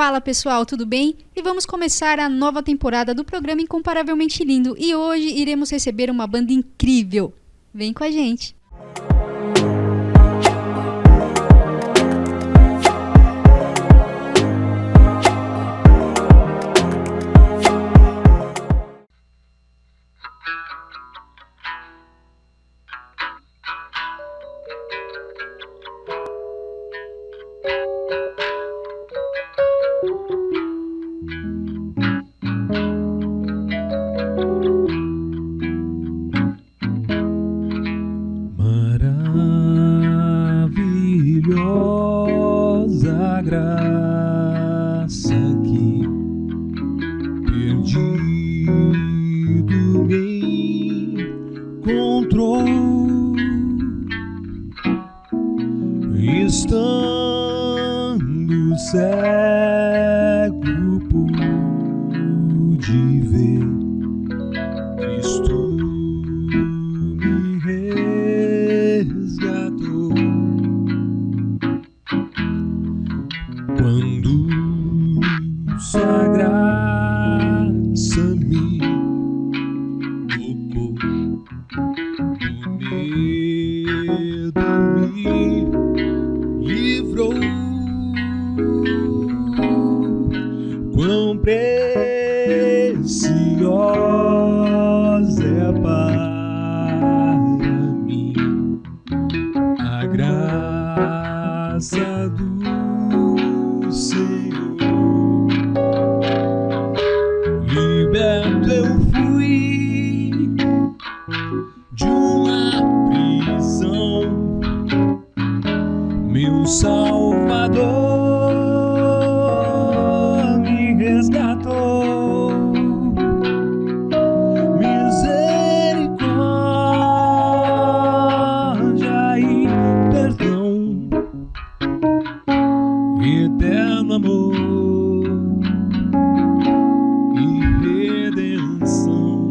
Fala pessoal, tudo bem? E vamos começar a nova temporada do programa Incomparavelmente Lindo. E hoje iremos receber uma banda incrível. Vem com a gente! Maravilhosa graça que perdido me encontrou, estando cego pude ver Cristo me resgatou. Quando sua graça me tocou, do medo me livrou. Quão preciosa é para mim a graça do Senhor. Liberto eu fui de uma prisão, meu Salvador me resgatou. Misericórdia e perdão, eterno amor e redenção.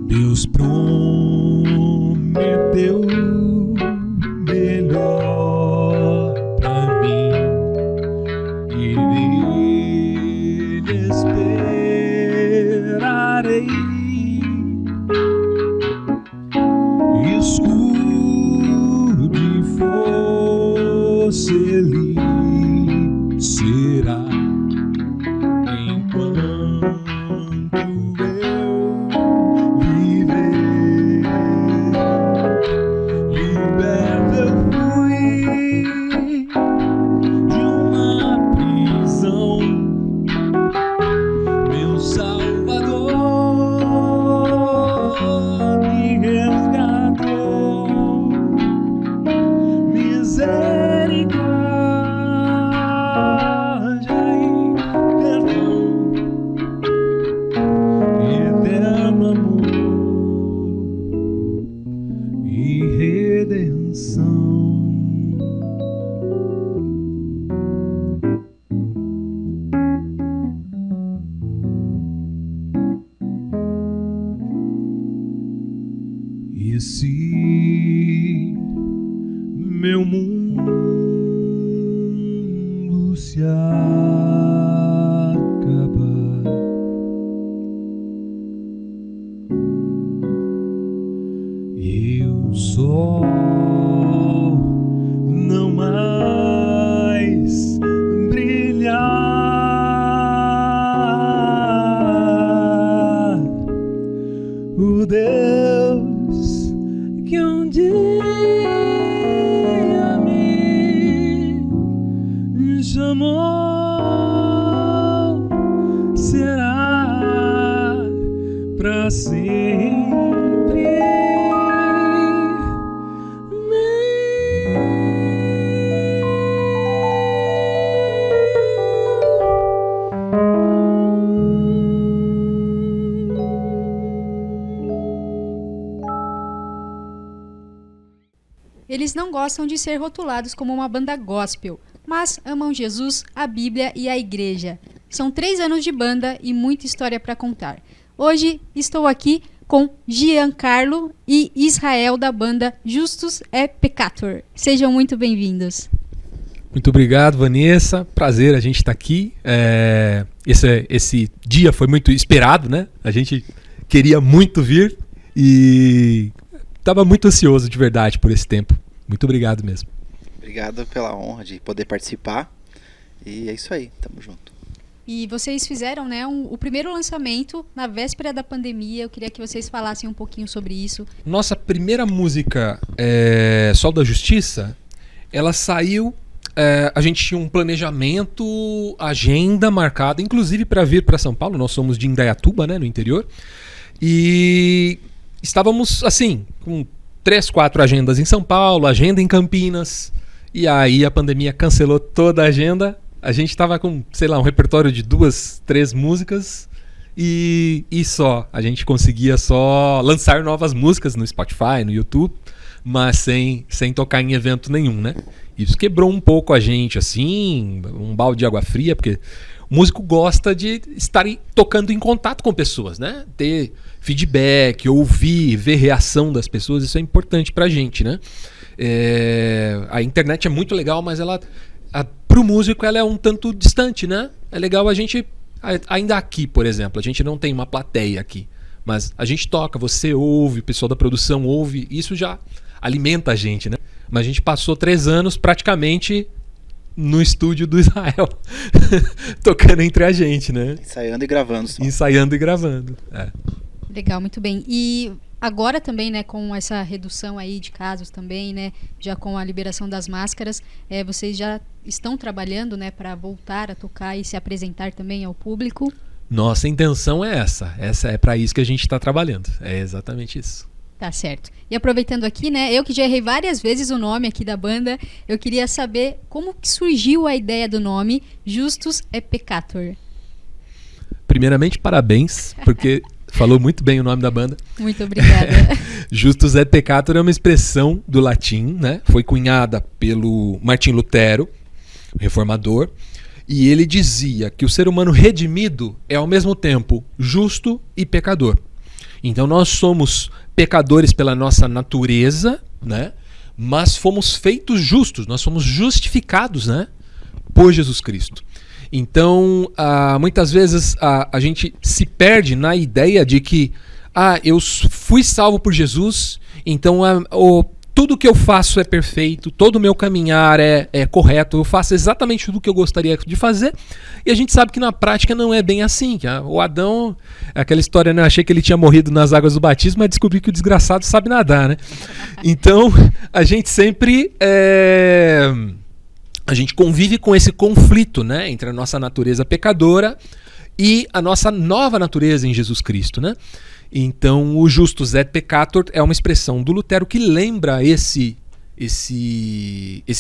Deus prometeu melhor pra mim e nele esperarei. Escudo e força ele será enquanto eu viver. Liberto eu fui de uma prisão, meu Salvador me resgatou. Misericórdia e perdão, eterno amor e redenção. E se meu mundo se acabar, e o sol não mais brilhar, o Deus que um dia me chamou será pra sempre Eles não gostam de ser rotulados como uma banda gospel, mas amam Jesus, a Bíblia e a Igreja. São 3 anos de banda e muita história para contar. Hoje estou aqui com Giancarlo e Israel da banda Justus et Peccator. Sejam muito bem-vindos. Muito obrigado, Vanessa. Prazer a gente estar aqui. Esse dia foi muito esperado, né? A gente queria muito vir e estava muito ansioso de verdade por esse tempo. Muito obrigado mesmo. Obrigado pela honra de poder participar. E é isso aí, tamo junto. E vocês fizeram, né, o primeiro lançamento na véspera da pandemia. Eu queria que vocês falassem um pouquinho sobre isso. Nossa primeira música, Sol da Justiça, ela saiu... a gente tinha um planejamento, agenda marcada, inclusive para vir para São Paulo. Nós somos de Indaiatuba, né, no interior. E estávamos, assim, com 3, 4 agendas em São Paulo, agenda em Campinas. E aí a pandemia cancelou toda a agenda. A gente estava com, sei lá, um repertório de 2, 3 músicas e só. A gente conseguia só lançar novas músicas no Spotify, no YouTube, mas sem tocar em evento nenhum, né? Isso quebrou um pouco a gente, assim, um balde de água fria, porque o músico gosta de estar tocando em contato com pessoas, né? Ter feedback, ouvir, ver reação das pessoas, isso é importante pra gente, né? A internet é muito legal, mas pro músico ela é um tanto distante, né? É legal a gente, ainda aqui, por exemplo, a gente não tem uma plateia aqui, mas a gente toca, você ouve, o pessoal da produção ouve, isso já alimenta a gente, né? Mas a gente passou 3 anos praticamente no estúdio do Israel, tocando entre a gente, né? Ensaiando e gravando. Só. Ensaiando e gravando. Legal, muito bem. E agora também, né, com essa redução aí de casos também, né, já com a liberação das máscaras, vocês já estão trabalhando, né, para voltar a tocar e se apresentar também ao público? Nossa intenção é essa. Essa é para isso que a gente está trabalhando. É exatamente isso. Tá certo. E aproveitando aqui, né, eu que já errei várias vezes o nome aqui da banda, eu queria saber como que surgiu a ideia do nome Justus et Peccator. Primeiramente, parabéns, porque falou muito bem o nome da banda. Muito obrigada. Justus et Peccator é uma expressão do latim, né? Foi cunhada pelo Martim Lutero, reformador, e ele dizia que o ser humano redimido é ao mesmo tempo justo e pecador. Então nós somos pecadores pela nossa natureza, né? Mas fomos feitos justos, nós somos justificados, né? Por Jesus Cristo. Então, muitas vezes a gente se perde na ideia de que eu fui salvo por Jesus, então tudo que eu faço é perfeito, todo o meu caminhar é correto, eu faço exatamente tudo o que eu gostaria de fazer, e a gente sabe que na prática não é bem assim. O Adão, aquela história, né? Achei que ele tinha morrido nas águas do batismo, mas descobri que o desgraçado sabe nadar, né? Então, a gente sempre... A gente convive com esse conflito, né, entre a nossa natureza pecadora e a nossa nova natureza em Jesus Cristo, né? Então, o Justus et Peccator é uma expressão do Lutero que lembra esse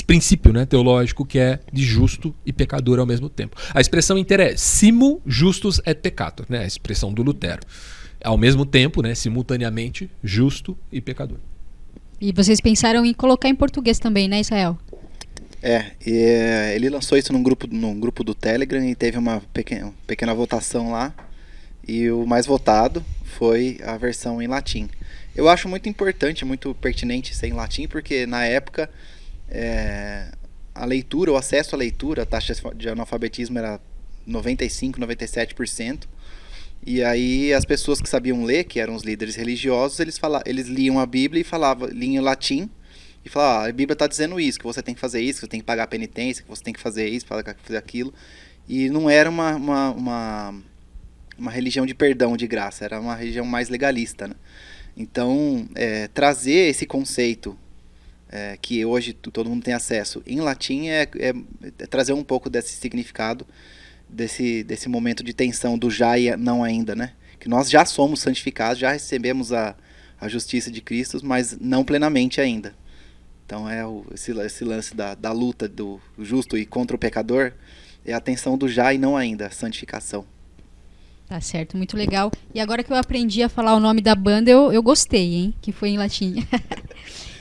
princípio, né, teológico, que é de justo e pecador ao mesmo tempo. A expressão inteira é simul justus et peccator, né, a expressão do Lutero. Ao mesmo tempo, né, simultaneamente, justo e pecador. E vocês pensaram em colocar em português também, né, Israel? Ele lançou isso num grupo do Telegram e teve uma pequena votação lá. E o mais votado foi a versão em latim. Eu acho muito importante, muito pertinente ser em latim, porque na época a leitura, o acesso à leitura, a taxa de analfabetismo era 95%, 97%. E aí as pessoas que sabiam ler, que eram os líderes religiosos, eles liam a Bíblia e liam em latim. E falavam, a Bíblia está dizendo isso, que você tem que fazer isso, que você tem que pagar a penitência, que você tem que fazer isso, fazer aquilo. E não era uma religião de perdão, de graça, era uma religião mais legalista, né? Então, trazer esse conceito que hoje todo mundo tem acesso em latim é trazer um pouco desse significado, desse momento de tensão do já e não ainda, né? Que nós já somos santificados, já recebemos a justiça de Cristo, mas não plenamente ainda. Então esse lance da luta do justo e contra o pecador é a tensão do já e não ainda, a santificação. Tá certo, muito legal. E agora que eu aprendi a falar o nome da banda, eu gostei, hein? Que foi em latim.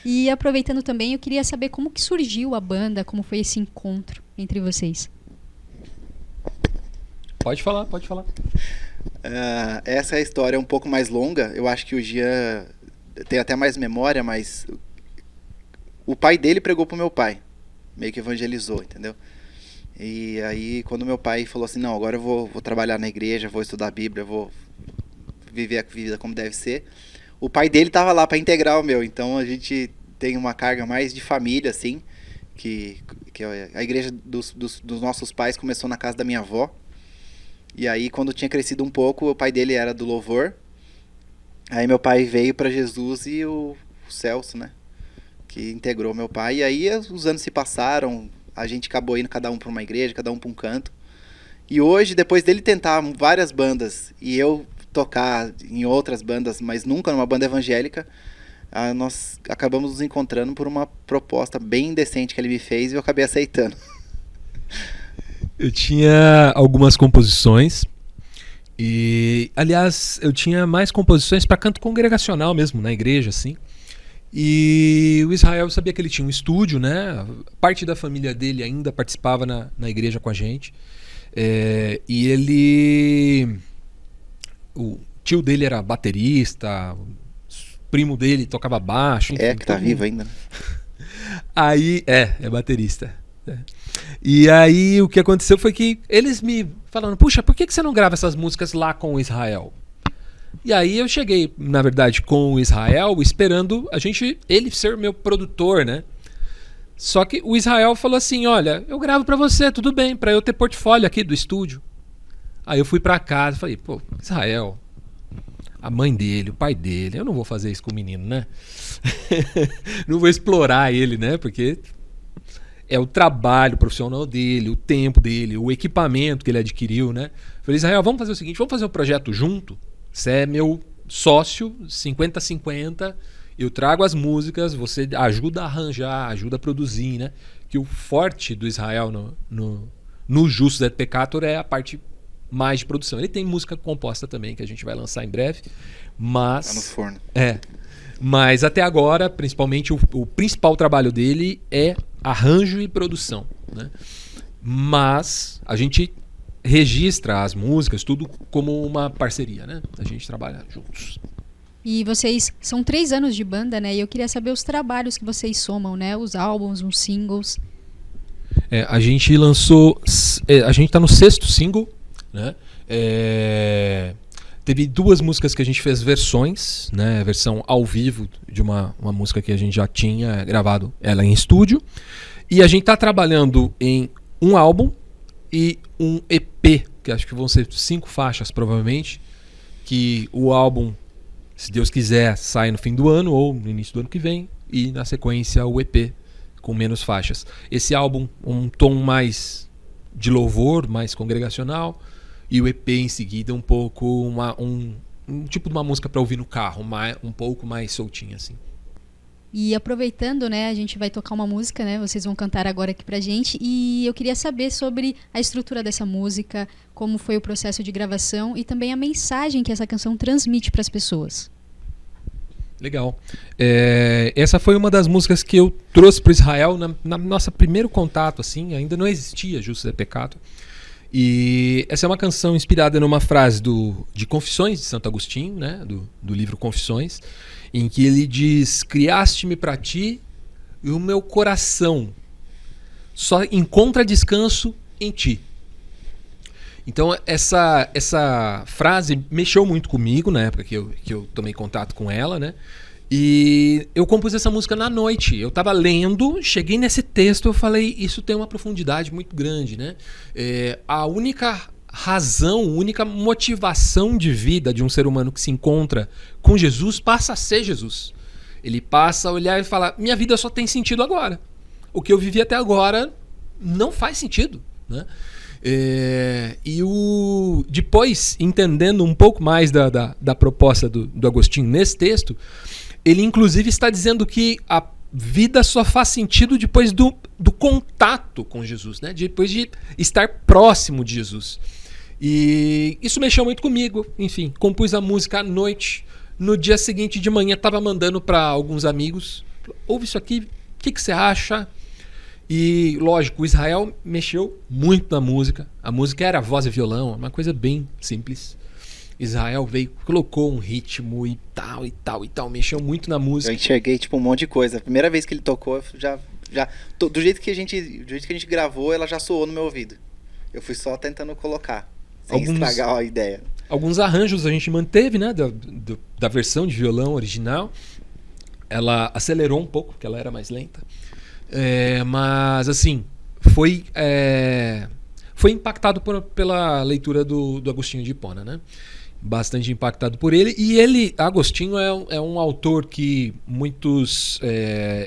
E aproveitando também, eu queria saber como que surgiu a banda, como foi esse encontro. entre vocês? Pode falar, pode falar. Essa é a história um pouco mais longa. Eu acho que o Jean tem até mais memória, mas o pai dele pregou pro meu pai. Meio que evangelizou, entendeu? E aí, quando meu pai falou assim, não, agora eu vou trabalhar na igreja, vou estudar a Bíblia, vou viver a vida como deve ser. O pai dele tava lá para integrar o meu, então a gente tem uma carga mais de família, assim, que a igreja dos nossos pais começou na casa da minha avó. E aí, quando tinha crescido um pouco, o pai dele era do louvor. Aí meu pai veio para Jesus e o Celso, né, que integrou meu pai. E aí os anos se passaram, a gente acabou indo cada um para uma igreja, cada um para um canto. E hoje, depois dele tentar várias bandas e eu tocar em outras bandas, mas nunca numa banda evangélica, nós acabamos nos encontrando por uma proposta bem decente que ele me fez e eu acabei aceitando. Eu tinha algumas composições e, aliás, eu tinha mais composições para canto congregacional mesmo, na igreja, assim. E o Israel, eu sabia que ele tinha um estúdio, né? Parte da família dele ainda participava na igreja com a gente. E ele... O tio dele era baterista, o primo dele tocava baixo. Enfim, que tá vivo ainda, né? Aí, é baterista. E aí o que aconteceu foi que eles me falaram, puxa, por que você não grava essas músicas lá com o Israel? E aí eu cheguei, na verdade, com o Israel, esperando ele ser meu produtor, né? Só que o Israel falou assim, olha, eu gravo pra você, tudo bem, pra eu ter portfólio aqui do estúdio. Aí eu fui pra casa e falei, pô, Israel, a mãe dele, o pai dele, eu não vou fazer isso com o menino, né? Não vou explorar ele, né? Porque é o trabalho profissional dele, o tempo dele, o equipamento que ele adquiriu, né? Falei, Israel, vamos fazer o seguinte, vamos fazer um projeto junto? Você é meu sócio, 50-50, eu trago as músicas, você ajuda a arranjar, ajuda a produzir, né? Que o forte do Israel no Justus et Peccator é a parte mais de produção. Ele tem música composta também, que a gente vai lançar em breve, mas... Tá no forno. Mas até agora, principalmente, o principal trabalho dele é arranjo e produção, né? Mas a gente registra as músicas, tudo como uma parceria, né? A gente trabalha juntos. E vocês são 3 anos de banda, né? E eu queria saber os trabalhos que vocês somam, né? Os álbuns, os singles. A gente lançou... a gente tá no 6º single, né? Teve 2 músicas que a gente fez versões, né? Versão ao vivo de uma música que a gente já tinha gravado ela em estúdio. E a gente tá trabalhando em um álbum e um EP, que acho que vão ser 5 faixas provavelmente, que o álbum, se Deus quiser, sai no fim do ano ou no início do ano que vem, e na sequência o EP com menos faixas. Esse álbum, um tom mais de louvor, mais congregacional, e o EP em seguida um pouco um tipo de uma música para ouvir no carro, um pouco mais soltinha assim. E aproveitando, né, a gente vai tocar uma música, né? Vocês vão cantar agora aqui pra gente. E eu queria saber sobre a estrutura dessa música, como foi o processo de gravação e também a mensagem que essa canção transmite para as pessoas. Legal. Essa foi uma das músicas que eu trouxe para Israel na nosso primeiro contato, assim, ainda não existia Justus et Peccator. E essa é uma canção inspirada numa frase de Confissões de Santo Agostinho, né, do livro Confissões, em que ele diz: criaste-me para ti e o meu coração só encontra descanso em ti. Então essa frase mexeu muito comigo na época que eu tomei contato com ela, né? E eu compus essa música na noite. Eu estava lendo, cheguei nesse texto, eu falei, isso tem uma profundidade muito grande, né? A única razão, a única motivação de vida de um ser humano que se encontra com Jesus passa a ser Jesus. Ele passa a olhar e falar, minha vida só tem sentido agora. O que eu vivi até agora não faz sentido, né? Depois, entendendo um pouco mais da proposta do Agostinho nesse texto, ele inclusive está dizendo que a vida só faz sentido depois do contato com Jesus, né? Depois de estar próximo de Jesus. E isso mexeu muito comigo. Enfim, compus a música à noite. No dia seguinte de manhã estava mandando para alguns amigos, ouve isso aqui, o que você acha? E, lógico, o Israel mexeu muito na música. A música era voz e violão, uma coisa bem simples. Israel veio, colocou um ritmo e tal, mexeu muito na música. Eu enxerguei tipo um monte de coisa. A primeira vez que ele tocou, do jeito que a gente gravou, ela já soou no meu ouvido. Eu fui só tentando colocar, sem estragar a ideia. Alguns arranjos a gente manteve, né, da versão de violão original. Ela acelerou um pouco, porque ela era mais lenta. Mas assim, foi impactado pela leitura do Agostinho de Hipona, né? Bastante impactado por ele. E Agostinho é um autor que muitos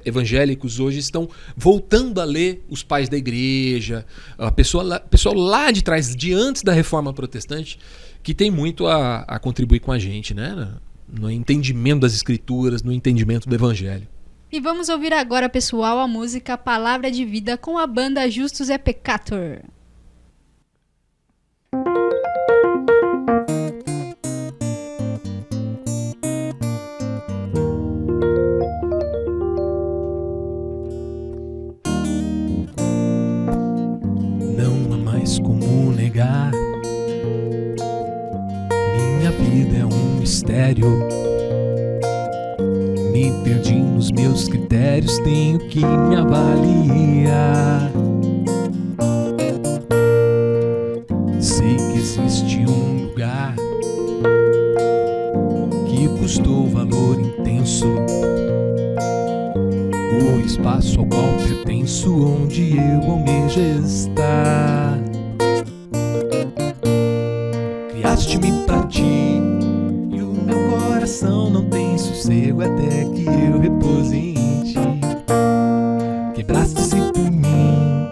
evangélicos hoje estão voltando a ler os pais da igreja, pessoal lá de trás, de antes da Reforma Protestante, que tem muito a contribuir com a gente, né? No entendimento das escrituras, no entendimento do evangelho. E vamos ouvir agora, pessoal, a música Palavra de Vida com a banda Justus et Peccator. Não há mais como negar, minha vida é um mistério. Me perdi nos meus critérios, tenho que me avaliar. Sei que existe um lugar que custou valor intenso, o espaço ao qual pertenço, onde eu almejo estar. Criaste-me pra ti, não tem sossego até que eu repouse em ti. Quebraste-se por mim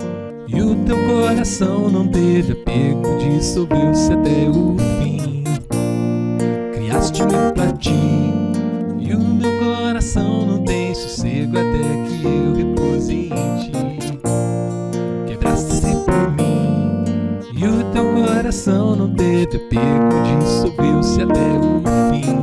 e o teu coração não teve apego, dissolveu-se até o fim. Criaste-me pra ti e o meu coração não tem sossego até que eu repouse em ti. Quebraste-se por mim e o teu coração não teve apego, dissolveu-se até o fim.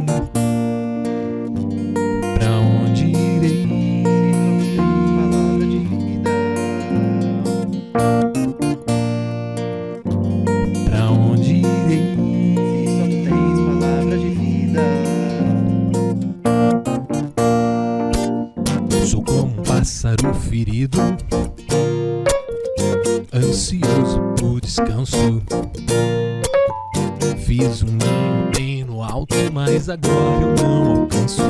Ferido, ansioso por descanso, fiz um ninho bem no alto, mas agora eu não alcanço.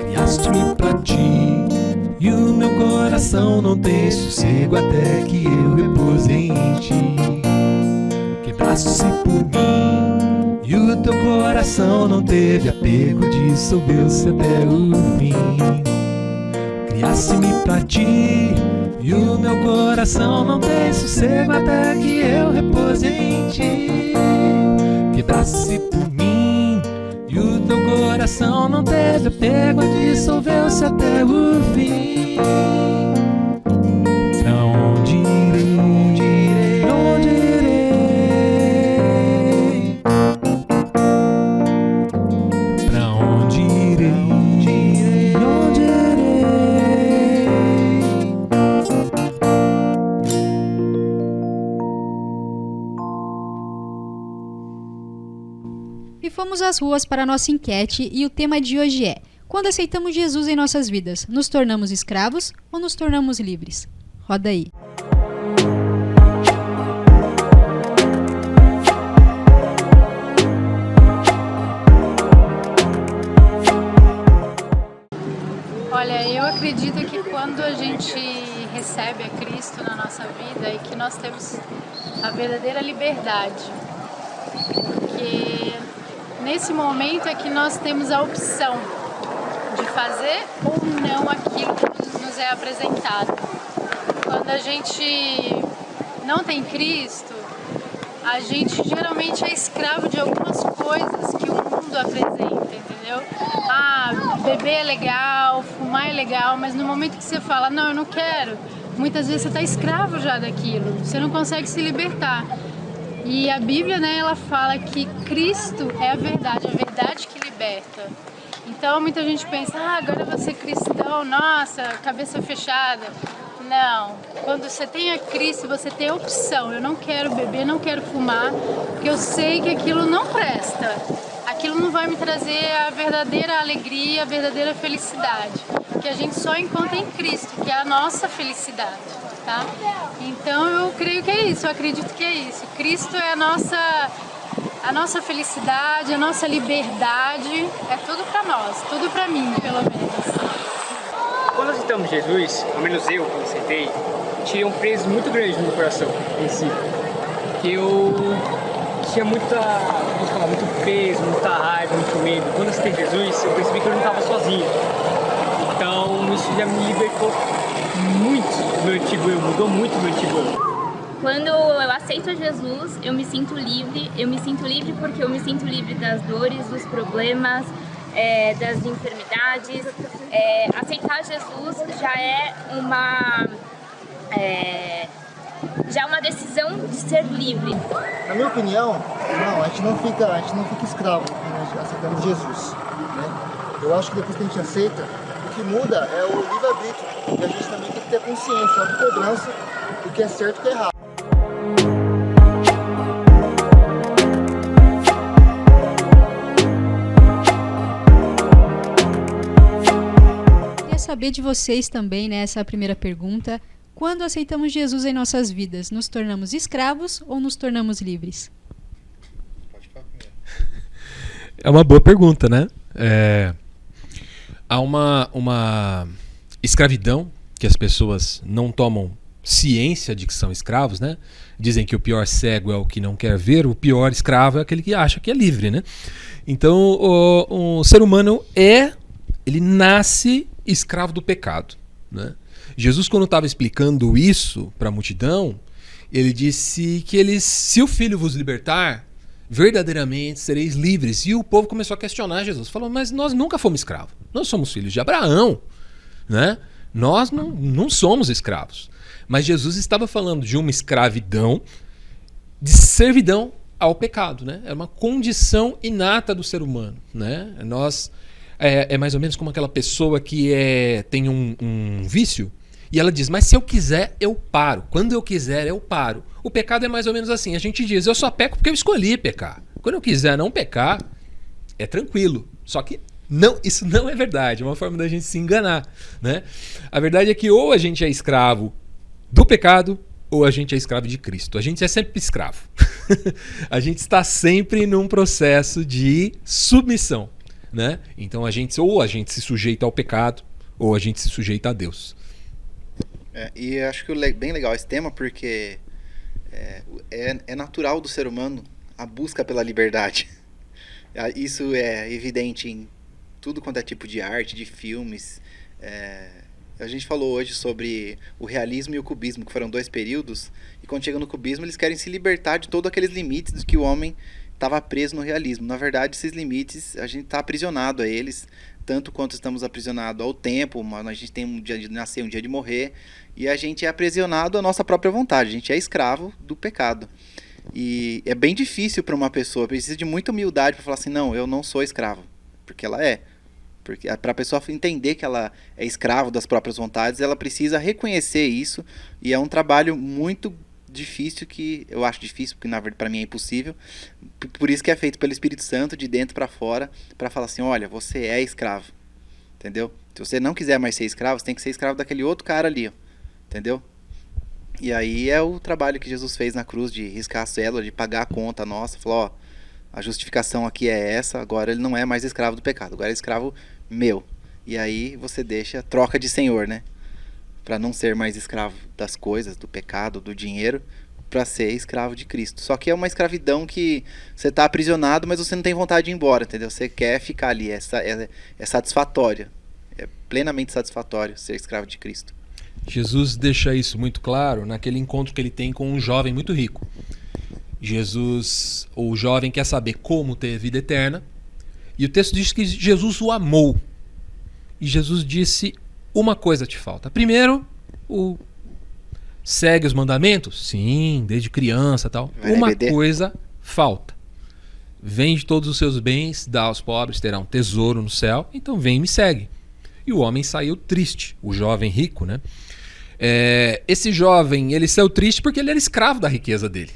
Criaste-me pra ti e o meu coração não tem sossego até que eu repouse em ti. Quebraste-se por mim e o teu coração não teve apego, dissolveu-se até o fim. Criaste-me pra ti e o meu coração não tem sossego até que eu repouse em ti. Quebraste-se por mim e o teu coração não teve apego, dissolveu-se até o fim. Pra onde irei? Onde irei? E fomos às ruas para a nossa enquete e o tema de hoje é: quando aceitamos Jesus em nossas vidas, nos tornamos escravos ou nos tornamos livres? Roda aí. Olha, eu acredito que quando a gente recebe a Cristo na nossa vida e que nós temos a verdadeira liberdade, porque nesse momento é que nós temos a opção de fazer ou não aquilo que nos é apresentado. Quando a gente não tem Cristo, a gente geralmente é escravo de algumas coisas que o mundo apresenta, entendeu? Beber é legal, fumar é legal, mas no momento que você fala, não, eu não quero, muitas vezes você está escravo já daquilo, você não consegue se libertar. E a Bíblia, né, ela fala que Cristo é a verdade que liberta. Então muita gente pensa, agora eu vou ser cristão, nossa, cabeça fechada. Não, quando você tem a Cristo, você tem a opção. Eu não quero beber, não quero fumar, porque eu sei que aquilo não presta. Aquilo não vai me trazer a verdadeira alegria, a verdadeira felicidade, que a gente só encontra em Cristo, que é a nossa felicidade, tá? Então eu creio que é isso, eu acredito que é isso. Cristo é a nossa felicidade, a nossa liberdade, é tudo pra nós, tudo pra mim, pelo menos. Quando aceitamos Jesus, ao menos eu, quando aceitei, tirei um peso muito grande no meu coração, em si. Que eu tinha muito peso, muita raiva, muito medo. Quando eu aceitei Jesus, eu percebi que eu não estava sozinho. Então, isso já me libertou muito do meu antigo eu, mudou muito do meu antigo eu. Quando eu aceito Jesus, eu me sinto livre. Eu me sinto livre porque eu me sinto livre das dores, dos problemas, das enfermidades. Aceitar Jesus já é uma decisão de ser livre. Na minha opinião, não, a gente não fica escravo quando nós aceitamos Jesus, né? Eu acho que depois que a gente aceita, o que muda é o livre-arbítrio. E a gente também tem que ter consciência, autocobrança do que é certo e o que é errado. Saber de vocês também, né, essa primeira pergunta. Quando aceitamos Jesus em nossas vidas, nos tornamos escravos ou nos tornamos livres? Pode falar primeiro. É uma boa pergunta, né? Há uma escravidão que as pessoas não tomam ciência de que são escravos, né? Dizem que o pior cego é o que não quer ver, o pior escravo é aquele que acha que é livre, né? Então, o ser humano ele nasce escravo do pecado, né? Jesus, quando estava explicando isso para a multidão, ele disse que se o Filho vos libertar, verdadeiramente sereis livres. E o povo começou a questionar Jesus. Falou, mas nós nunca fomos escravos. Nós somos filhos de Abraão, né? Nós não somos escravos. Mas Jesus estava falando de uma escravidão, de servidão ao pecado, né? É uma condição inata do ser humano, né? É mais ou menos como aquela pessoa que tem um vício e ela diz, mas se eu quiser, eu paro. Quando eu quiser, eu paro. O pecado é mais ou menos assim. A gente diz, eu só peco porque eu escolhi pecar. Quando eu quiser não pecar, é tranquilo. Só que isso não é verdade. É uma forma da gente se enganar, né? A verdade é que ou a gente é escravo do pecado ou a gente é escravo de Cristo. A gente é sempre escravo. A gente está sempre num processo de submissão, né? Então ou a gente se sujeita ao pecado ou a gente se sujeita a Deus. E eu acho que bem legal esse tema porque é natural do ser humano a busca pela liberdade. Isso é evidente em tudo quanto é tipo de arte, de filmes. A gente falou hoje sobre o realismo e o cubismo, que foram 2 períodos, e quando chega no cubismo eles querem se libertar de todos aqueles limites que o homem estava preso no realismo. Na verdade, esses limites, a gente está aprisionado a eles, tanto quanto estamos aprisionados ao tempo, a gente tem um dia de nascer, um dia de morrer, e a gente é aprisionado à nossa própria vontade, a gente é escravo do pecado. E é bem difícil para uma pessoa, precisa de muita humildade para falar assim, não, eu não sou escravo, porque ela é. Porque para a pessoa entender que ela é escravo das próprias vontades, ela precisa reconhecer isso, e é um trabalho muito difícil, que eu acho difícil, porque na verdade para mim é impossível, por isso que é feito pelo Espírito Santo, de dentro para fora, para falar assim, olha, você é escravo, entendeu? Se você não quiser mais ser escravo, você tem que ser escravo daquele outro cara ali, ó, entendeu? E aí é o trabalho que Jesus fez na cruz, de riscar a célula, de pagar a conta nossa, falou, ó, a justificação aqui é essa, agora ele não é mais escravo do pecado, agora é escravo meu. E aí você troca de senhor, né? Para não ser mais escravo das coisas, do pecado, do dinheiro, para ser escravo de Cristo. Só que é uma escravidão que você está aprisionado, mas você não tem vontade de ir embora, entendeu? Você quer ficar ali, é satisfatório, é plenamente satisfatório ser escravo de Cristo. Jesus deixa isso muito claro naquele encontro que ele tem com um jovem muito rico. O jovem quer saber como ter vida eterna, e o texto diz que Jesus o amou. E Jesus disse, uma coisa te falta. Primeiro, segue os mandamentos? Sim, desde criança e tal. Uma coisa falta. vende todos os seus bens, dá aos pobres, terá um tesouro no céu, então vem e me segue. E o homem saiu triste, o jovem rico, né? Esse jovem, ele saiu triste porque ele era escravo da riqueza dele.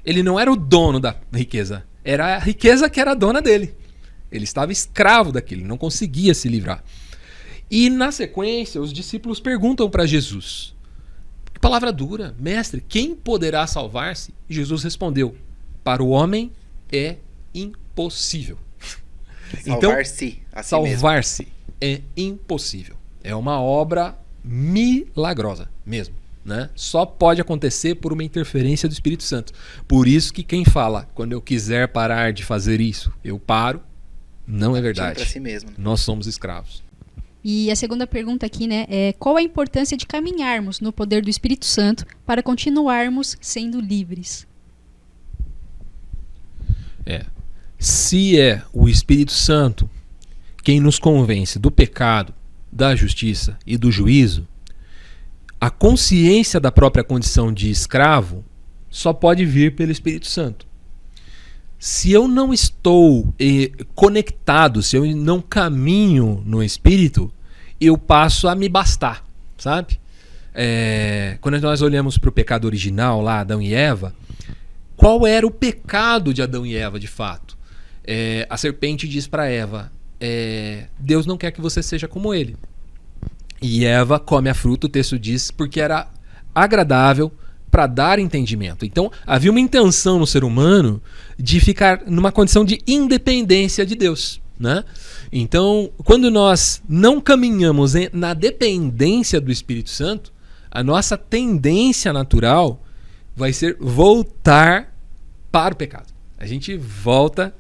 Ele não era o dono da riqueza, era a riqueza que era a dona dele. Ele estava escravo daquilo, não conseguia se livrar. E na sequência, os discípulos perguntam para Jesus. Que palavra dura, mestre, quem poderá salvar-se? E Jesus respondeu, para o homem é impossível. Salvar-se. Então, salvar-se é impossível. É uma obra milagrosa mesmo, né? Só pode acontecer por uma interferência do Espírito Santo. Por isso que quem fala, quando eu quiser parar de fazer isso, eu paro, não é verdade. Para si mesmo, né? Nós somos escravos. E a segunda pergunta aqui, né, é qual a importância de caminharmos no poder do Espírito Santo para continuarmos sendo livres? Se é o Espírito Santo quem nos convence do pecado, da justiça e do juízo, a consciência da própria condição de escravo só pode vir pelo Espírito Santo. Se eu não estou conectado, se eu não caminho no Espírito, eu passo a me bastar, sabe? Quando nós olhamos para o pecado original, lá, Adão e Eva, qual era o pecado de Adão e Eva, de fato? A serpente diz para Eva, Deus não quer que você seja como ele. E Eva come a fruta, o texto diz, porque era agradável para dar entendimento. Então, havia uma intenção no ser humano de ficar numa condição de independência de Deus, né? Então, quando nós não caminhamos na dependência do Espírito Santo, a nossa tendência natural vai ser voltar para o pecado. A gente volta...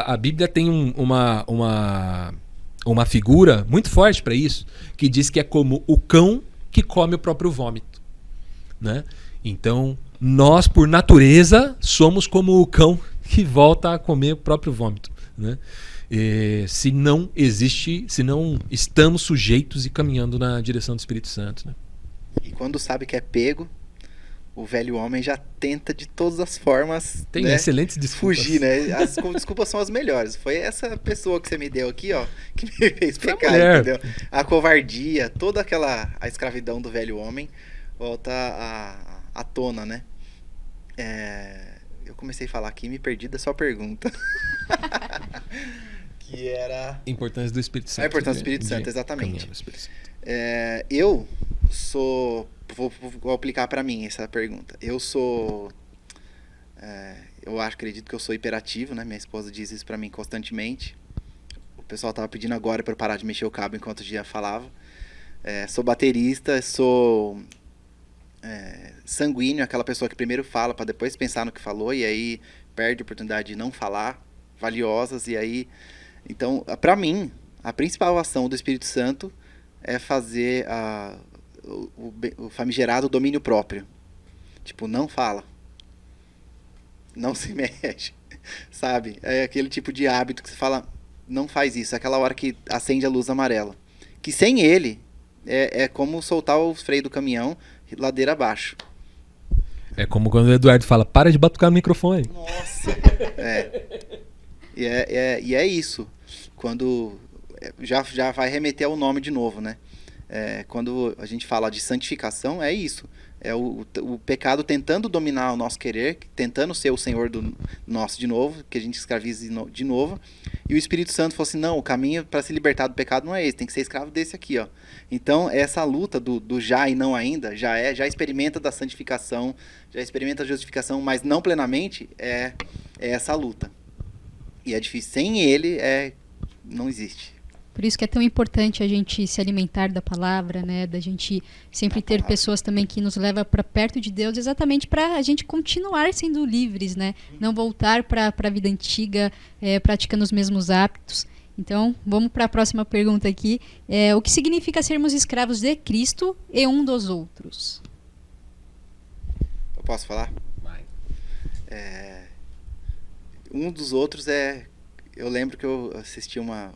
A Bíblia tem uma figura muito forte para isso, que diz que é como o cão que come o próprio vômito, né? Então, nós, por natureza, somos como o cão que volta a comer o próprio vômito, né? Se não estamos sujeitos e caminhando na direção do Espírito Santo, né? E quando sabe que é pego, o velho homem já tenta de todas as formas, tem, né, excelentes desculpas. Fugir, né? As desculpas são as melhores. Foi essa pessoa que você me deu aqui, ó, que me fez pecar, entendeu? A covardia, toda a escravidão do velho homem volta à tona, né? Eu comecei a falar aqui e me perdi da sua pergunta. Que era... A importância do Espírito Santo. A importância do Espírito Santo, exatamente. Espírito Santo. Eu sou... Vou aplicar para mim essa pergunta. Eu sou... acredito que eu sou hiperativo, né? Minha esposa diz isso para mim constantemente. O pessoal tava pedindo agora para eu parar de mexer o cabo enquanto o Gia falava. Sou baterista, sou sanguíneo, aquela pessoa que primeiro fala para depois pensar no que falou e aí perde a oportunidade de não falar, valiosas, e aí... Então, para mim, a principal ação do Espírito Santo é fazer o famigerado domínio próprio. Tipo, não fala. Não se mexe. Sabe? É aquele tipo de hábito que você fala, não faz isso. Aquela hora que acende a luz amarela. Que sem ele, é como soltar o freio do caminhão ladeira abaixo. É como quando o Eduardo fala, para de batucar no microfone. Nossa. E é isso. Quando já vai remeter ao nome de novo, né? Quando a gente fala de santificação, é isso. É o pecado tentando dominar o nosso querer, tentando ser o Senhor do nosso de novo, que a gente escravize de novo. E o Espírito Santo falou assim, não, o caminho para se libertar do pecado não é esse, tem que ser escravo desse aqui, ó. Então, essa luta do já e não ainda, já experimenta da santificação, já experimenta a justificação, mas não plenamente, é essa luta. E é difícil. Sem ele, não existe. Por isso que é tão importante a gente se alimentar da palavra, né? Da gente sempre ter pessoas também que nos levam para perto de Deus, exatamente para a gente continuar sendo livres, né? Não voltar para a vida antiga, praticando os mesmos hábitos. Então, vamos para a próxima pergunta aqui. O que significa sermos escravos de Cristo e um dos outros? Eu posso falar? Vai. Um dos outros eu lembro que eu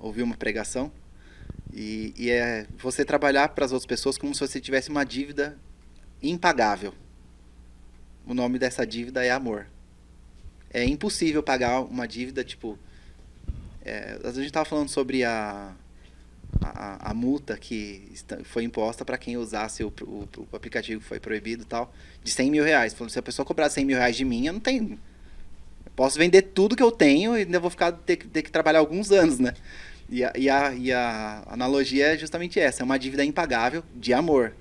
ouvi uma pregação e é você trabalhar para as outras pessoas como se você tivesse uma dívida impagável. O nome dessa dívida é amor. é impossível pagar uma dívida, tipo... às vezes a gente estava falando sobre a multa que foi imposta para quem usasse o aplicativo que foi proibido e tal, de 100 mil reais. Falando, se a pessoa cobrar 100 mil reais de mim, eu não tenho... Eu posso vender tudo que eu tenho e ainda vou ter que trabalhar alguns anos, né? E a analogia é justamente essa. É uma dívida impagável de amor.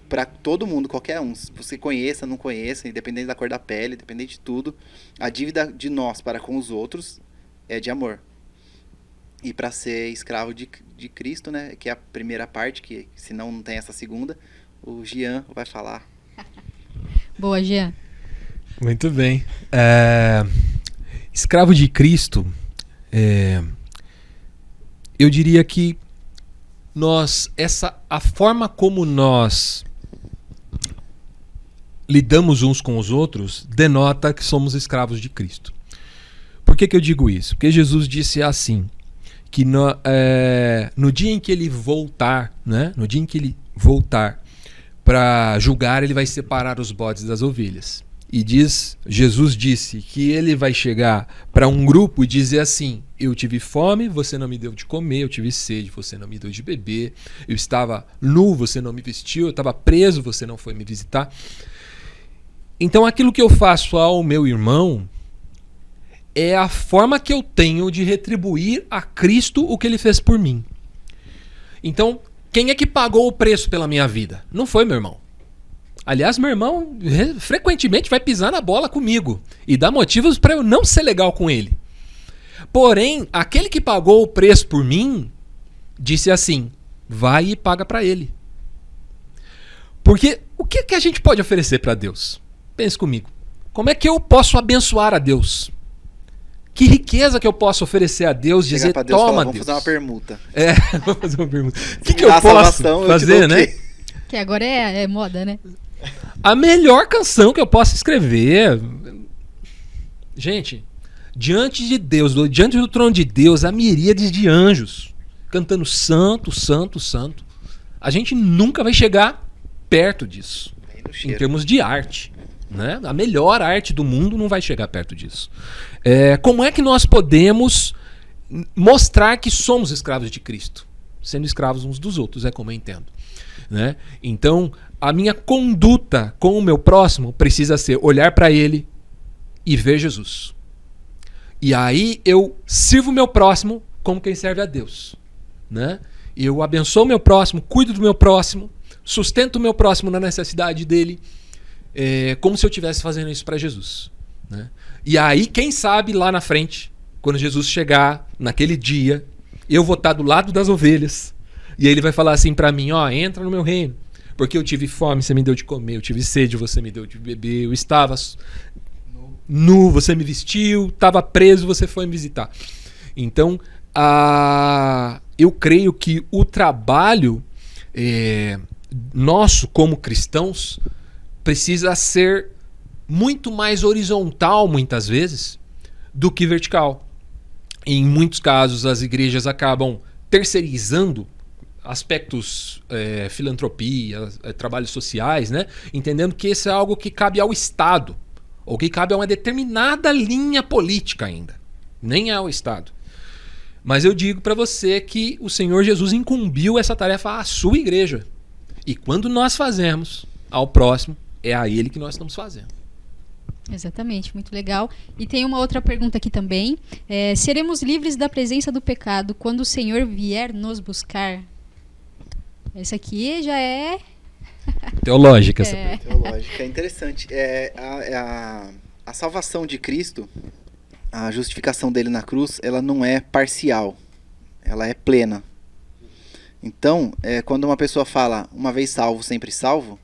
Para todo mundo, qualquer um. Se você conheça, não conheça, independente da cor da pele, independente de tudo, a dívida de nós para com os outros é de amor. E para ser escravo de Cristo, né, que é a primeira parte, que senão não tem essa segunda, o Jean vai falar. Boa, Jean. Muito bem. Escravo de Cristo, eu diria que a forma como nós lidamos uns com os outros denota que somos escravos de Cristo. Por que eu digo isso? Porque Jesus disse assim, que no dia em que ele voltar, né? No dia em que ele voltar para julgar, ele vai separar os bodes das ovelhas. E Jesus disse que ele vai chegar para um grupo e dizer assim: eu tive fome, você não me deu de comer, eu tive sede, você não me deu de beber, eu estava nu, você não me vestiu, eu estava preso, você não foi me visitar. Então aquilo que eu faço ao meu irmão é a forma que eu tenho de retribuir a Cristo o que ele fez por mim. Então, quem é que pagou o preço pela minha vida? Não foi meu irmão. Aliás, meu irmão frequentemente vai pisar na bola comigo e dá motivos para eu não ser legal com ele. Porém, aquele que pagou o preço por mim disse assim: vai e paga para ele. Porque o que a gente pode oferecer para Deus? Pense comigo. Como é que eu posso abençoar a Deus? Que riqueza que eu posso oferecer a Deus, dizer, pra Deus, toma, falar, Deus. Vamos fazer uma permuta. Vamos fazer uma pergunta. O que eu posso fazer, né? Que agora é moda, né? A melhor canção que eu posso escrever. Gente, diante de Deus, diante do trono de Deus, há miríades de anjos cantando santo, santo, santo. A gente nunca vai chegar perto disso, em termos de arte. Né? A melhor arte do mundo não vai chegar perto disso. Como é que nós podemos mostrar que somos escravos de Cristo? Sendo escravos uns dos outros, é como eu entendo. Né? Então, a minha conduta com o meu próximo precisa ser olhar para ele e ver Jesus. E aí eu sirvo o meu próximo como quem serve a Deus. Né? Eu abençoo o meu próximo, cuido do meu próximo, sustento o meu próximo na necessidade dele, como se eu estivesse fazendo isso para Jesus. Né? E aí, quem sabe lá na frente, quando Jesus chegar naquele dia, eu vou estar do lado das ovelhas e ele vai falar assim para mim: ó, entra no meu reino, porque eu tive fome, você me deu de comer, eu tive sede, você me deu de beber, eu estava nu, você me vestiu, estava preso, você foi me visitar. Então, eu creio que o trabalho nosso como cristãos precisa ser muito mais horizontal, muitas vezes, do que vertical. Em muitos casos, as igrejas acabam terceirizando aspectos, filantropia, trabalhos sociais, né? Entendendo que isso é algo que cabe ao Estado, ou que cabe a uma determinada linha política ainda. Nem ao Estado. Mas eu digo para você que o Senhor Jesus incumbiu essa tarefa à sua igreja. E quando nós fazemos ao próximo, é a ele que nós estamos fazendo. Exatamente, muito legal. E tem uma outra pergunta aqui também. Seremos livres da presença do pecado quando o Senhor vier nos buscar? Essa aqui já é... teológica. Teológica, é interessante. A salvação de Cristo, a justificação dele na cruz, ela não é parcial, ela é plena. Então, quando uma pessoa fala uma vez salvo, sempre salvo,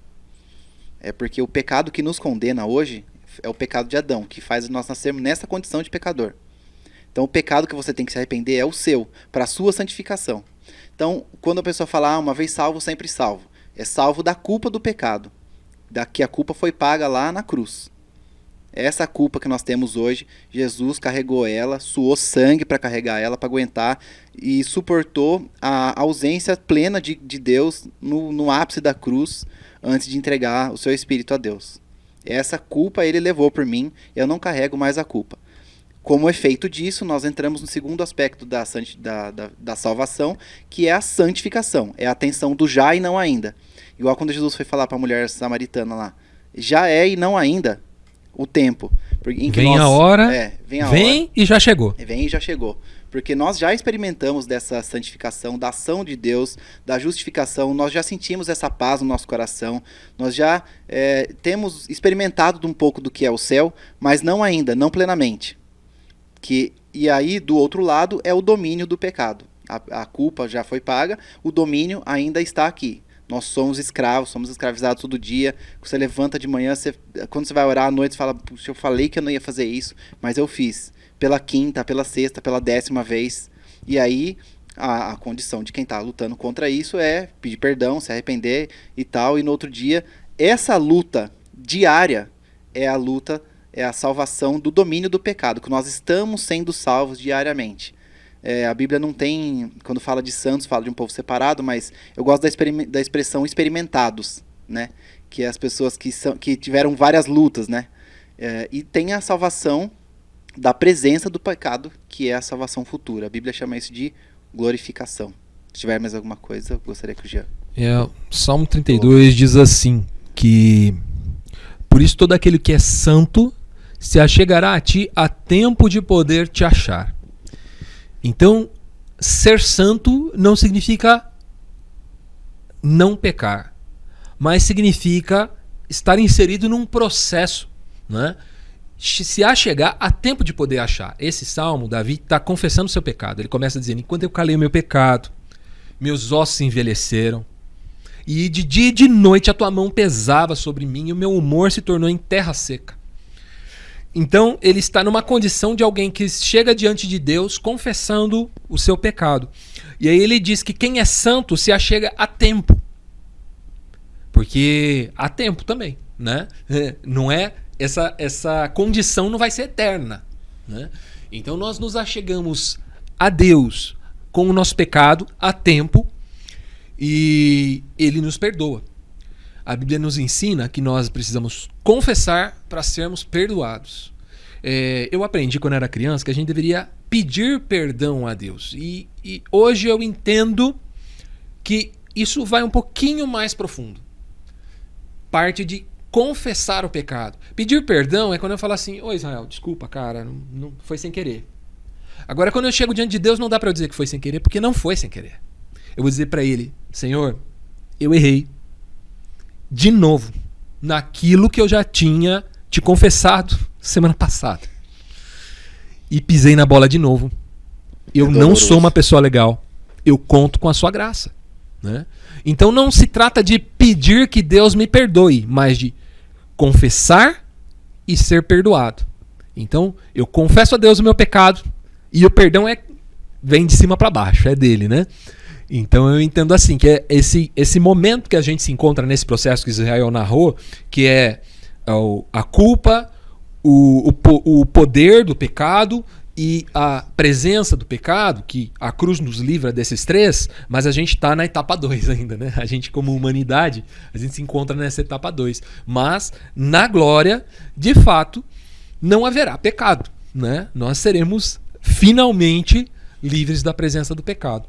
é porque o pecado que nos condena hoje é o pecado de Adão, que faz nós nascermos nessa condição de pecador. Então o pecado que você tem que se arrepender é o seu, para a sua santificação. Então, quando a pessoa fala uma vez salvo, sempre salvo, é salvo da culpa do pecado, da que a culpa foi paga lá na cruz. Essa culpa que nós temos hoje, Jesus carregou ela, suou sangue para carregar ela, para aguentar, e suportou a ausência plena de Deus no ápice da cruz, antes de entregar o seu espírito a Deus. Essa culpa ele levou por mim, eu não carrego mais a culpa. Como efeito disso, nós entramos no segundo aspecto da salvação, que é a santificação. É a atenção do já e não ainda. Igual quando Jesus foi falar para a mulher samaritana lá. Já é e não ainda o tempo. Em que vem nós, a hora, vem a vem hora, e já chegou. vem e já chegou. Porque nós já experimentamos dessa santificação, da ação de Deus, da justificação, nós já sentimos essa paz no nosso coração, nós já temos experimentado um pouco do que é o céu, mas não ainda, não plenamente. E aí, do outro lado, é o domínio do pecado. A culpa já foi paga, o domínio ainda está aqui. Nós somos escravos, somos escravizados todo dia. Você levanta de manhã, quando você vai orar à noite, você fala, puxa, eu falei que eu não ia fazer isso, mas eu fiz. Pela quinta, pela sexta, pela 10ª vez. E aí, a condição de quem está lutando contra isso é pedir perdão, se arrepender e tal. E no outro dia, essa luta diária é a salvação do domínio do pecado, que nós estamos sendo salvos diariamente. A Bíblia não tem, quando fala de santos, fala de um povo separado, mas eu gosto da expressão experimentados, né? Que é as pessoas que tiveram várias lutas, né? E tem a salvação da presença do pecado, que é a salvação futura. A Bíblia chama isso de glorificação. Se tiver mais alguma coisa, eu gostaria que o Jean... Salmo 32 diz assim, que por isso todo aquele que é santo se achegará a ti a tempo de poder te achar. Então, ser santo não significa não pecar, mas significa estar inserido num processo, né? Se achegar a tempo de poder achar. Esse salmo, Davi está confessando o seu pecado. Ele começa dizendo, enquanto eu calei o meu pecado, meus ossos envelheceram, e de dia e de noite a tua mão pesava sobre mim, e o meu humor se tornou em terra seca. Então, ele está numa condição de alguém que chega diante de Deus confessando o seu pecado. E aí ele diz que quem é santo se achega a tempo. Porque há tempo também, né? Não é essa condição não vai ser eterna, né? Então nós nos achegamos a Deus com o nosso pecado a tempo e Ele nos perdoa. A Bíblia nos ensina que nós precisamos confessar para sermos perdoados. Eu aprendi quando era criança que a gente deveria pedir perdão a Deus. E hoje eu entendo que isso vai um pouquinho mais profundo. Parte de confessar o pecado. Pedir perdão é quando eu falo assim, ô Israel, desculpa, cara, não foi sem querer. Agora, quando eu chego diante de Deus, não dá para eu dizer que foi sem querer, porque não foi sem querer. Eu vou dizer para Ele, Senhor, eu errei. De novo, naquilo que eu já tinha te confessado semana passada. E pisei na bola de novo. Eu não sou uma pessoa legal. Eu conto com a sua graça, né? Então não se trata de pedir que Deus me perdoe, mas de confessar e ser perdoado. Então eu confesso a Deus o meu pecado e o perdão vem de cima para baixo, é dele, né? Então eu entendo assim, que é esse momento que a gente se encontra nesse processo que Israel narrou, que é a culpa, o poder do pecado e a presença do pecado, que a cruz nos livra desses três, mas a gente está na etapa 2 ainda, né? A gente, como humanidade, a gente se encontra nessa etapa 2. Mas, na glória, de fato, não haverá pecado, né? Nós seremos finalmente livres da presença do pecado.